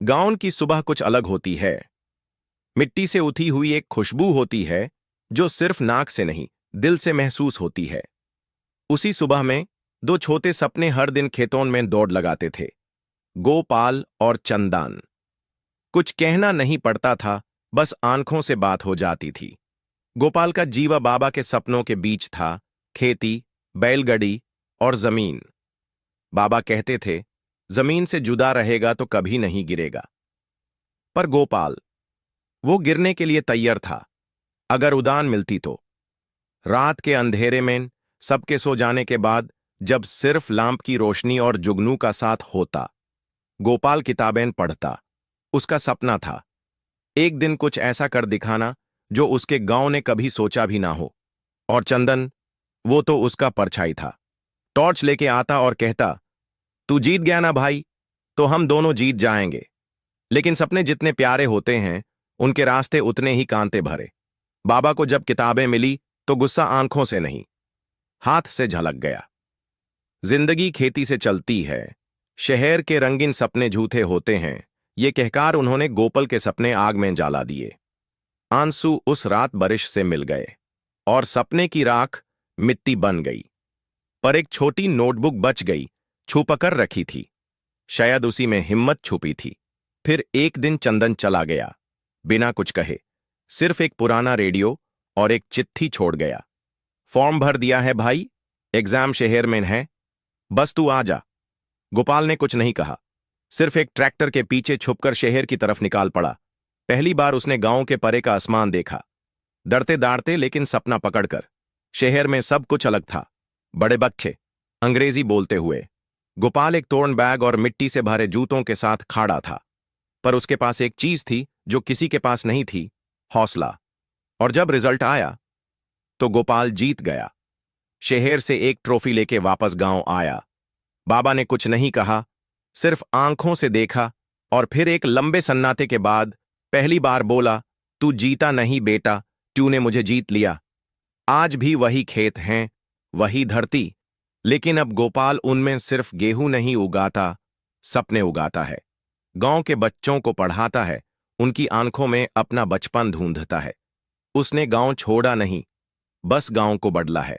गाँव की सुबह कुछ अलग होती है। मिट्टी से उठी हुई एक खुशबू होती है जो सिर्फ नाक से नहीं, दिल से महसूस होती है। उसी सुबह में दो छोटे सपने हर दिन खेतों में दौड़ लगाते थे, गोपाल और चंदन। कुछ कहना नहीं पड़ता था, बस आंखों से बात हो जाती थी। गोपाल का जीवा बाबा के सपनों के बीच था, खेती, बैलगाड़ी और जमीन। बाबा कहते थे, जमीन से जुदा रहेगा तो कभी नहीं गिरेगा। पर गोपाल, वो गिरने के लिए तैयार था, अगर उड़ान मिलती तो। रात के अंधेरे में, सबके सो जाने के बाद, जब सिर्फ लैंप की रोशनी और जुगनू का साथ होता, गोपाल किताबें पढ़ता। उसका सपना था एक दिन कुछ ऐसा कर दिखाना जो उसके गांव ने कभी सोचा भी ना हो। और चंदन, वो तो उसका परछाई था। टॉर्च लेके आता और कहता, तू जीत गया ना भाई, तो हम दोनों जीत जाएंगे। लेकिन सपने जितने प्यारे होते हैं, उनके रास्ते उतने ही कांटे भरे। बाबा को जब किताबें मिली तो गुस्सा आंखों से नहीं, हाथ से झलक गया। जिंदगी खेती से चलती है, शहर के रंगीन सपने झूठे होते हैं, ये कहकर उन्होंने गोपाल के सपने आग में जला दिए। आंसू उस रात बारिश से मिल गए और सपने की राख मिट्टी बन गई। पर एक छोटी नोटबुक बच गई, छुपकर रखी थी। शायद उसी में हिम्मत छुपी थी। फिर एक दिन चंदन चला गया, बिना कुछ कहे। सिर्फ एक पुराना रेडियो और एक चिट्ठी छोड़ गया। फॉर्म भर दिया है भाई, एग्जाम शहर में है, बस तू आ जा। गोपाल ने कुछ नहीं कहा, सिर्फ एक ट्रैक्टर के पीछे छुपकर शहर की तरफ निकाल पड़ा। पहली बार उसने गांव के परे का आसमान देखा, डरते दाड़ते लेकिन सपना पकड़कर। शहर में सब कुछ अलग था, बड़े बच्चे अंग्रेजी बोलते हुए। गोपाल एक तोड़न बैग और मिट्टी से भरे जूतों के साथ खड़ा था। पर उसके पास एक चीज थी जो किसी के पास नहीं थी, हौसला। और जब रिजल्ट आया तो गोपाल जीत गया। शहर से एक ट्रॉफी लेके वापस गांव आया। बाबा ने कुछ नहीं कहा, सिर्फ आंखों से देखा और फिर एक लंबे सन्नाटे के बाद पहली बार बोला, तू जीता नहीं बेटा, तूने मुझे जीत लिया। आज भी वही खेत हैं, वही धरती, लेकिन अब गोपाल उनमें सिर्फ गेहूं नहीं उगाता, सपने उगाता है। गांव के बच्चों को पढ़ाता है, उनकी आंखों में अपना बचपन ढूंढता है। उसने गांव छोड़ा नहीं, बस गांव को बदला है।